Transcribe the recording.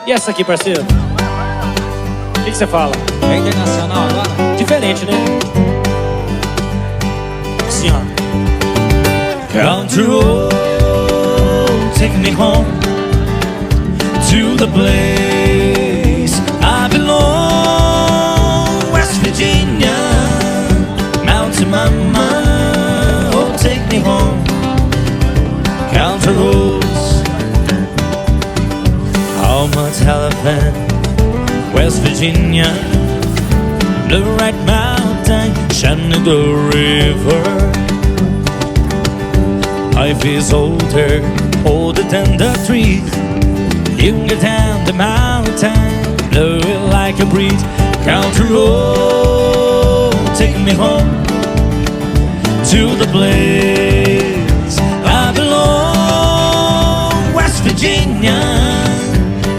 E essa aqui, parceiro? O que você fala? É internacional agora? Diferente, né? Assim, ó. Country road, take me home to the place I belong. West Virginia, Mountain Mama, oh take me home. Country roads, how much elephant, West Virginia, Blue Red Mountain, Shenandoah River. Life is older, older than the trees, younger than the mountain, blowing like a breeze. Country road, take me home to the place